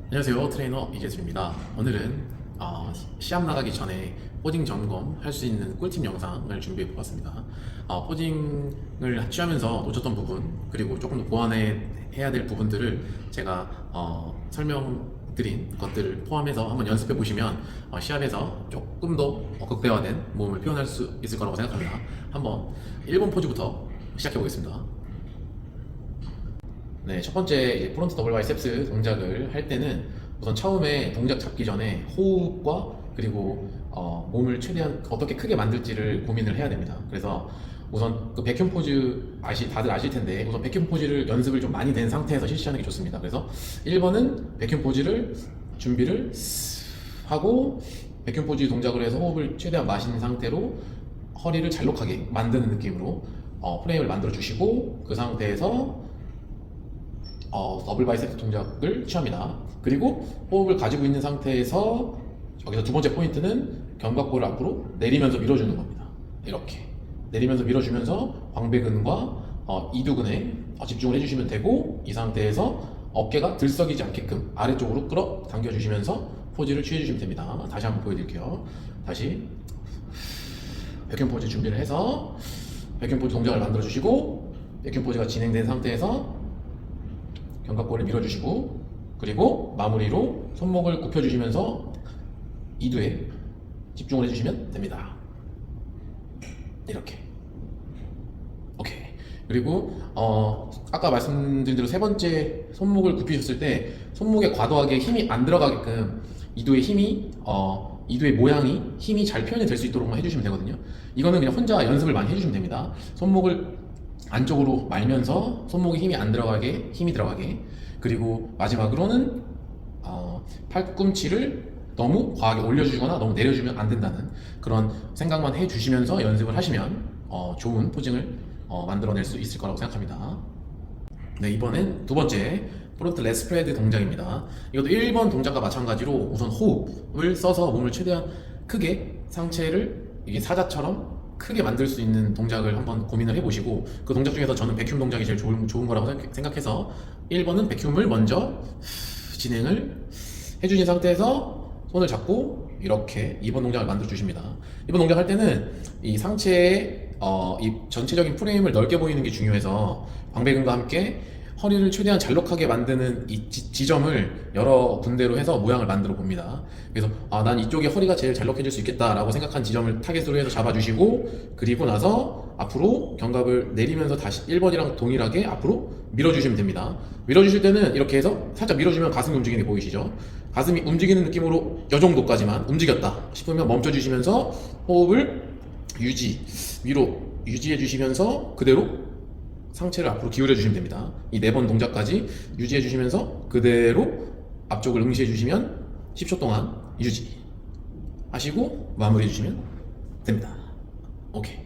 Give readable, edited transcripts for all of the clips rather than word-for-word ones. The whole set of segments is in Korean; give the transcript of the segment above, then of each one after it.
안녕하세요. 트레이너 이재수입니다. 오늘은 시합 나가기 전에 포징 점검 할 수 있는 꿀팁 영상을 준비해 보았습니다. 포징을 취하면서 놓쳤던 부분 그리고 조금 더 보완해야 될 부분들을 제가 설명드린 것들을 포함해서 한번 연습해 보시면 시합에서 조금 더 극대화된 몸을 표현할 수 있을 거라고 생각합니다. 한번 1번 포즈부터 시작해 보겠습니다. 네, 첫 번째 이제 프론트 더블 바이셉스 동작을 할 때는 우선 처음에 동작 잡기 전에 호흡과 그리고 몸을 최대한 어떻게 크게 만들지를 고민을 해야 됩니다. 그래서 우선 그 백흉 포즈 다들 아실 텐데 우선 백흉 포즈를 연습을 좀 많이 된 상태에서 실시하는 게 좋습니다. 그래서 1번은 백흉 포즈를 준비를 하고 백흉 포즈 동작을 해서 호흡을 최대한 마신 상태로 허리를 잘록하게 만드는 느낌으로 프레임을 만들어 주시고 그 상태에서 더블 바이셉스 동작을 취합니다. 그리고 호흡을 가지고 있는 상태에서 여기서 두 번째 포인트는 견갑골을 앞으로 내리면서 밀어주는 겁니다. 이렇게 내리면서 밀어주면서 광배근과 이두근에 집중을 해주시면 되고 이 상태에서 어깨가 들썩이지 않게끔 아래쪽으로 끌어당겨 주시면서 포즈를 취해주시면 됩니다. 다시 한번 보여드릴게요. 다시 백흉 포즈 준비를 해서 백흉 포즈 동작을 만들어 주시고 백흉 포즈가 진행된 상태에서 견갑골을 밀어주시고 그리고 마무리로 손목을 굽혀주시면서 이두에 집중을 해주시면 됩니다. 이렇게 오케이. 그리고 아까 말씀드린 대로 세 번째 손목을 굽히셨을 때 손목에 과도하게 힘이 안 들어가게끔 이두의 모양이 힘이 잘 표현이 될 수 있도록만 해주시면 되거든요. 이거는 그냥 혼자 연습을 많이 해주시면 됩니다. 손목을 안쪽으로 말면서 손목에 힘이 안 들어가게 힘이 들어가게 그리고 마지막으로는 팔꿈치를 너무 과하게 올려주거나 너무 내려주면 안 된다는 그런 생각만 해주시면서 연습을 하시면 좋은 포징을 만들어낼 수 있을 거라고 생각합니다. 네, 이번엔 두 번째 프론트 레스 스프레드 동작입니다. 이것도 1번 동작과 마찬가지로 우선 호흡을 써서 몸을 최대한 크게 상체를 이게 사자처럼 크게 만들 수 있는 동작을 한번 고민을 해보시고 그 동작 중에서 저는 백흉 동작이 제일 좋은 거라고 생각해서 1번은 백흉을 먼저 진행을 해주신 상태에서 손을 잡고 이렇게 2번 동작을 만들어 주십니다. 2번 동작 할 때는 이 상체의 이 전체적인 프레임을 넓게 보이는 게 중요해서 광배근과 함께 허리를 최대한 잘록하게 만드는 이 지점을 여러 군데로 해서 모양을 만들어 봅니다. 그래서 난 이쪽에 허리가 제일 잘록해질 수 있겠다라고 생각한 지점을 타겟으로 해서 잡아주시고 그리고 나서 앞으로 견갑을 내리면서 다시 1번이랑 동일하게 앞으로 밀어주시면 됩니다. 밀어주실 때는 이렇게 해서 살짝 밀어주면 가슴이 움직이는 게 보이시죠? 가슴이 움직이는 느낌으로 이 정도까지만 움직였다 싶으면 멈춰주시면서 호흡을 위로 유지해 주시면서 그대로 상체를 앞으로 기울여 주시면 됩니다. 이 4번 동작까지 유지해 주시면서 그대로 앞쪽을 응시해 주시면 10초 동안 유지 하시고 마무리해 주시면 됩니다. 오케이.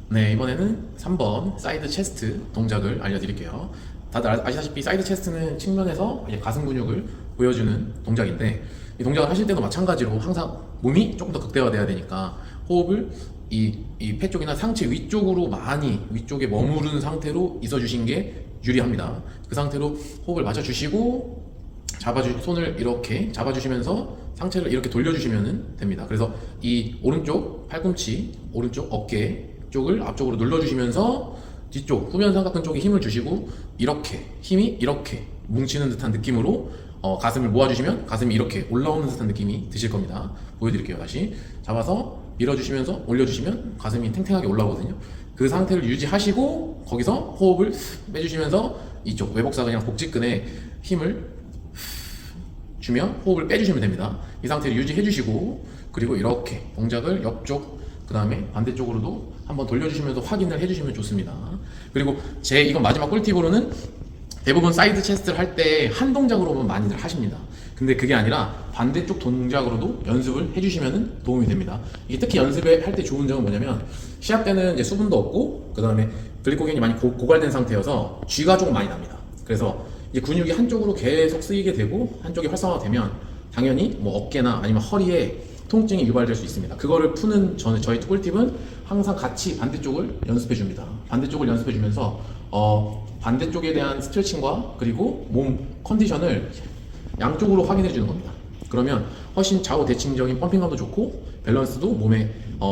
네, 이번에는 3번 사이드 체스트 동작을 알려드릴게요. 다들 아시다시피 사이드 체스트는 측면에서 가슴 근육을 보여주는 동작인데 이 동작을 하실 때도 마찬가지로 항상 몸이 조금 더 극대화돼야 되니까 호흡을 이 폐 쪽이나 상체 위쪽으로 많이 위쪽에 머무른 상태로 있어주신 게 유리합니다. 그 상태로 호흡을 맞춰주시고 손을 이렇게 잡아주시면서 상체를 이렇게 돌려주시면 됩니다. 그래서 이 오른쪽 팔꿈치, 오른쪽 어깨 쪽을 앞쪽으로 눌러주시면서 뒤쪽 후면 삼각근 쪽에 힘을 주시고 힘이 이렇게 뭉치는 듯한 느낌으로 가슴을 모아주시면 가슴이 이렇게 올라오는 듯한 느낌이 드실 겁니다. 보여드릴게요. 다시 잡아서 밀어주시면서 올려주시면 가슴이 탱탱하게 올라오거든요. 그 상태를 유지하시고 거기서 호흡을 빼주시면서 이쪽 외복사근이랑 복직근에 힘을 주며 호흡을 빼주시면 됩니다. 이 상태를 유지해주시고 그리고 이렇게 동작을 옆쪽 그 다음에 반대쪽으로도 한번 돌려주시면서 확인을 해주시면 좋습니다. 그리고 이건 마지막 꿀팁으로는 대부분 사이드 체스트를 할 때 한 동작으로만 많이들 하십니다. 근데 그게 아니라 반대쪽 동작으로도 연습을 해주시면 도움이 됩니다. 이게 특히 연습을 할 때 좋은 점은 뭐냐면 시합 때는 이제 수분도 없고 그 다음에 글리코겐이 많이 고갈된 상태여서 쥐가 조금 많이 납니다. 그래서 이제 근육이 한쪽으로 계속 쓰이게 되고 한쪽이 활성화되면 당연히 뭐 어깨나 아니면 허리에 통증이 유발될 수 있습니다. 그거를 푸는 저희 꿀팁은 항상 같이 반대쪽을 연습해 줍니다. 반대쪽을 연습해 주면서 반대쪽에 대한 스트레칭과 그리고 몸 컨디션을 양쪽으로 확인해 주는 겁니다. 그러면 훨씬 좌우 대칭적인 펌핑감도 좋고 밸런스도 몸에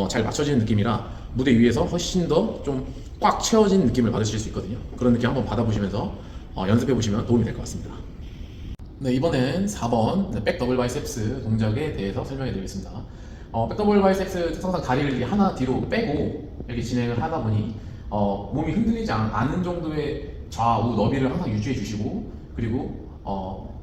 잘 맞춰지는 느낌이라 무대 위에서 훨씬 더 좀 꽉 채워진 느낌을 받으실 수 있거든요. 그런 느낌 한번 받아보시면서 연습해 보시면 도움이 될 것 같습니다. 네, 이번엔 4번 백 더블 바이셉스 동작에 대해서 설명해 드리겠습니다. 백 더블 바이셉스 특성상 다리를 이렇게 하나 뒤로 빼고 이렇게 진행을 하다 보니 몸이 흔들리지 않은 정도의 좌우 너비를 항상 유지해 주시고, 그리고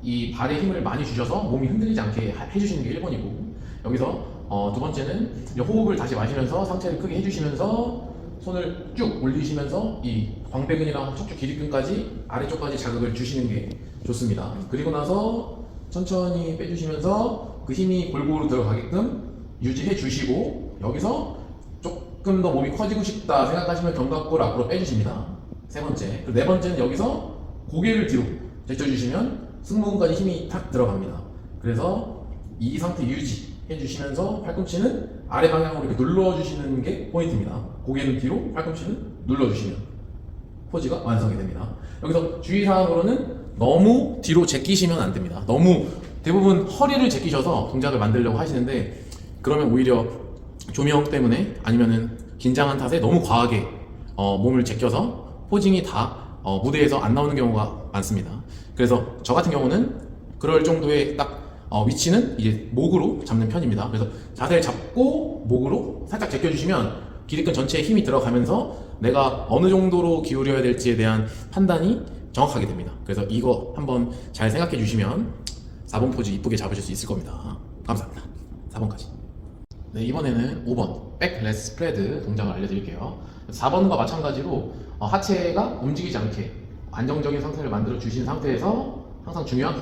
이 발에 힘을 많이 주셔서 몸이 흔들리지 않게 해주시는 게 1번이고, 여기서 두 번째는 이제 호흡을 다시 마시면서 상체를 크게 해주시면서 손을 쭉 올리시면서 이 광배근이랑 척추 기립근까지 아래쪽까지 자극을 주시는 게 좋습니다. 그리고 나서 천천히 빼주시면서 그 힘이 골고루 들어가게끔 유지해 주시고, 여기서 조금 더 몸이 커지고 싶다 생각하시면 견갑골 앞으로 빼주십니다. 세 번째. 그리고 네 번째는 여기서 고개를 뒤로 제쳐주시면 승모근까지 힘이 탁 들어갑니다. 그래서 이 상태 유지해 주시면서 팔꿈치는 아래 방향으로 이렇게 눌러주시는 게 포인트입니다. 고개는 뒤로, 팔꿈치는 눌러주시면 포즈가 완성이 됩니다. 여기서 주의사항으로는 너무 뒤로 제끼시면 안 됩니다. 너무 대부분 허리를 제끼셔서 동작을 만들려고 하시는데, 그러면 오히려 조명 때문에 아니면은 긴장한 탓에 너무 과하게 몸을 제껴서 포징이 다 무대에서 안 나오는 경우가 많습니다. 그래서 저 같은 경우는 그럴 정도의 딱 위치는 이제 목으로 잡는 편입니다. 그래서 자세를 잡고 목으로 살짝 제껴주시면 기립근 전체에 힘이 들어가면서 내가 어느 정도로 기울여야 될지에 대한 판단이 정확하게 됩니다. 그래서 이거 한번 잘 생각해 주시면 4번 포즈 이쁘게 잡으실 수 있을 겁니다. 감사합니다. 4번까지. 네, 이번에는 5번 백 레스 스프레드 동작을 알려드릴게요. 4번과 마찬가지로 하체가 움직이지 않게 안정적인 상태를 만들어 주신 상태에서 항상 중요한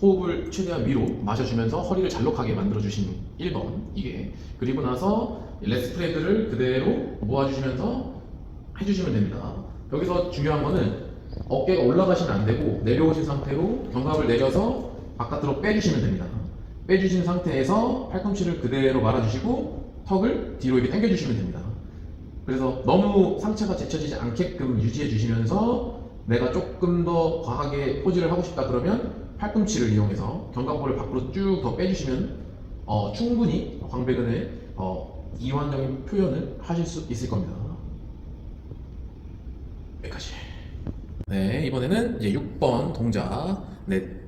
호흡을 최대한 위로 마셔주면서 허리를 잘록하게 만들어 주신 1번 이게, 그리고 나서 레스 스프레드를 그대로 모아주시면서 해주시면 됩니다. 여기서 중요한 거는 어깨가 올라가시면 안 되고 내려오신 상태로 견갑을 내려서 바깥으로 빼주시면 됩니다. 빼주신 상태에서 팔꿈치를 그대로 말아주시고 턱을 뒤로 이렇게 당겨주시면 됩니다. 그래서 너무 상체가 제쳐지지 않게끔 유지해 주시면서 내가 조금 더 과하게 포즈를 하고 싶다 그러면 팔꿈치를 이용해서 견갑골을 밖으로 쭉 더 빼주시면 충분히 광배근의 이완적인 표현을 하실 수 있을 겁니다. 여기까지. 네, 이번에는 이제 6번 동작,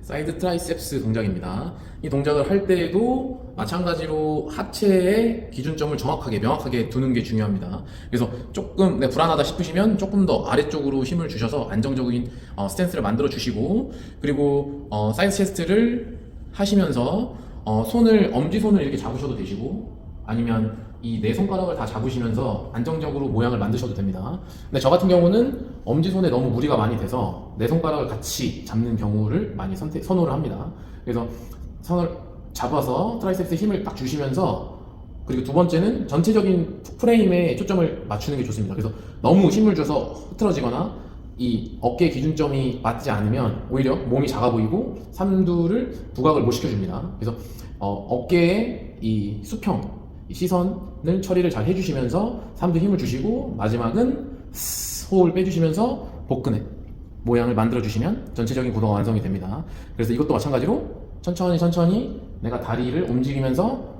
사이드 트라이셉스 동작입니다. 이 동작을 할 때에도 마찬가지로 하체의 기준점을 정확하게 명확하게 두는 게 중요합니다. 그래서 조금 불안하다 싶으시면 조금 더 아래쪽으로 힘을 주셔서 안정적인 스탠스를 만들어 주시고, 그리고 사이드 체스트를 하시면서 엄지손을 이렇게 잡으셔도 되시고, 아니면 이 네 손가락을 다 잡으시면서 안정적으로 모양을 만드셔도 됩니다. 근데 저 같은 경우는 엄지손에 너무 무리가 많이 돼서 네 손가락을 같이 잡는 경우를 많이 선호를 합니다. 그래서 손을 잡아서 트라이셉스에 힘을 딱 주시면서, 그리고 두 번째는 전체적인 프레임에 초점을 맞추는 게 좋습니다. 그래서 너무 힘을 줘서 흐트러지거나 이 어깨 기준점이 맞지 않으면 오히려 몸이 작아 보이고 삼두를 부각을 못 시켜줍니다. 그래서 어깨에 이 수평, 이 시선을 처리를 잘 해주시면서 삼두 힘을 주시고, 마지막은 호흡을 빼주시면서 복근의 모양을 만들어 주시면 전체적인 구도가 완성이 됩니다. 그래서 이것도 마찬가지로 천천히 내가 다리를 움직이면서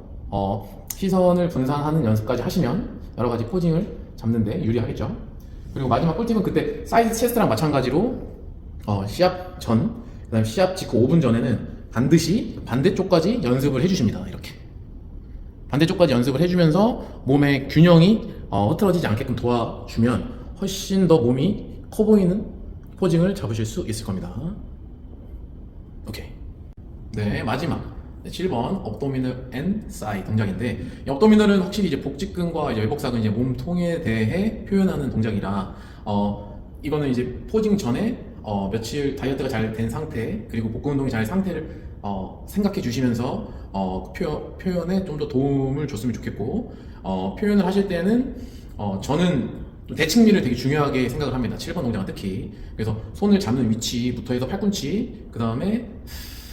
시선을 분산하는 연습까지 하시면 여러 가지 포징을 잡는데 유리하겠죠. 그리고 마지막 꿀팁은 그때 사이드 체스트랑 마찬가지로 시합 전, 그 다음에 시합 직후 5분 전에는 반드시 반대쪽까지 연습을 해주십니다. 이렇게 반대쪽까지 연습을 해주면서 몸의 균형이 흐트러지지 않게끔 도와주면 훨씬 더 몸이 커 보이는 포징을 잡으실 수 있을 겁니다. 오케이. 네, 마지막 7번 업도미널 앤 사이 동작인데, 이 업도미널은 확실히 이제 복직근과 이제 외복사근 이제 몸통에 대해 표현하는 동작이라 이거는 이제 포징 전에 며칠 다이어트가 잘 된 상태, 그리고 복근 운동이 잘 상태를 생각해 주시면서 표현에 좀 더 도움을 줬으면 좋겠고, 표현을 하실 때는 저는 대칭미를 되게 중요하게 생각을 합니다. 7번 동작은 특히. 그래서 손을 잡는 위치부터 해서 팔꿈치, 그 다음에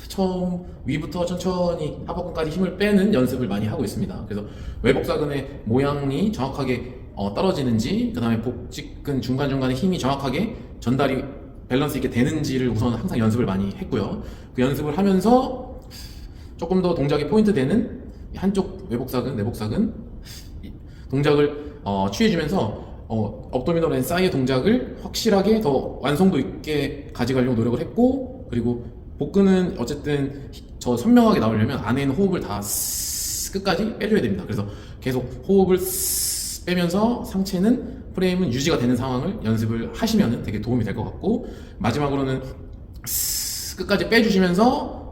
처음 위부터 천천히 하복근까지 힘을 빼는 연습을 많이 하고 있습니다. 그래서 외복사근의 모양이 정확하게 떨어지는지, 그 다음에 복직근 중간중간에 힘이 정확하게 전달이 밸런스 있게 되는지를 우선 항상 연습을 많이 했고요. 그 연습을 하면서 조금 더 동작이 포인트 되는 한쪽 외복사근, 내복사근 동작을 취해주면서 업도미널 앤 사이의 동작을 확실하게 더 완성도 있게 가져가려고 노력을 했고, 그리고 복근은 어쨌든 저 선명하게 나오려면 안에 있는 호흡을 다 끝까지 빼줘야 됩니다. 그래서 계속 호흡을 빼면서 상체는 프레임은 유지가 되는 상황을 연습을 하시면 되게 도움이 될 것 같고, 마지막으로는 끝까지 빼주시면서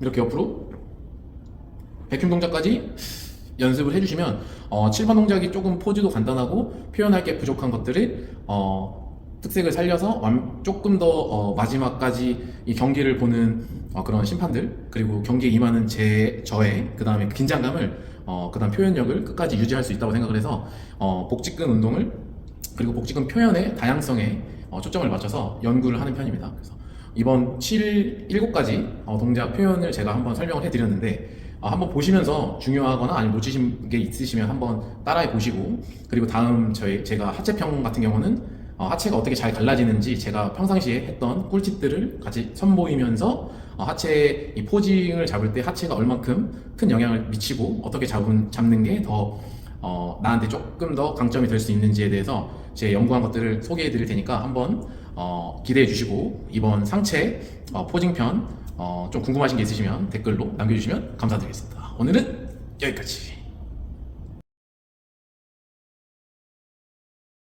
이렇게 옆으로 백흉 동작까지 연습을 해주시면 7번 동작이 조금 포즈도 간단하고 표현할 게 부족한 것들을 특색을 살려서 조금 더 마지막까지 이 경기를 보는 그런 심판들, 그리고 경기에 임하는 저의 그 다음에 긴장감을 그 다음 표현력을 끝까지 유지할 수 있다고 생각을 해서 복직근 운동을, 그리고 복직근 표현의 다양성에 초점을 맞춰서 연구를 하는 편입니다. 그래서 이번 7가지 동작 표현을 제가 한번 설명을 해드렸는데, 한번 보시면서 중요하거나 아니면 놓치신 게 있으시면 한번 따라해 보시고, 그리고 다음 제가 하체평 같은 경우는 하체가 어떻게 잘 갈라지는지 제가 평상시에 했던 꿀팁들을 같이 선보이면서 하체 이 포징을 잡을 때 하체가 얼만큼 큰 영향을 미치고 어떻게 잡는 게 더 나한테 조금 더 강점이 될 수 있는지에 대해서 제 연구한 것들을 소개해 드릴 테니까 한번 기대해 주시고, 이번 상체 포징편 좀 궁금하신 게 있으시면 댓글로 남겨주시면 감사드리겠습니다. 오늘은 여기까지.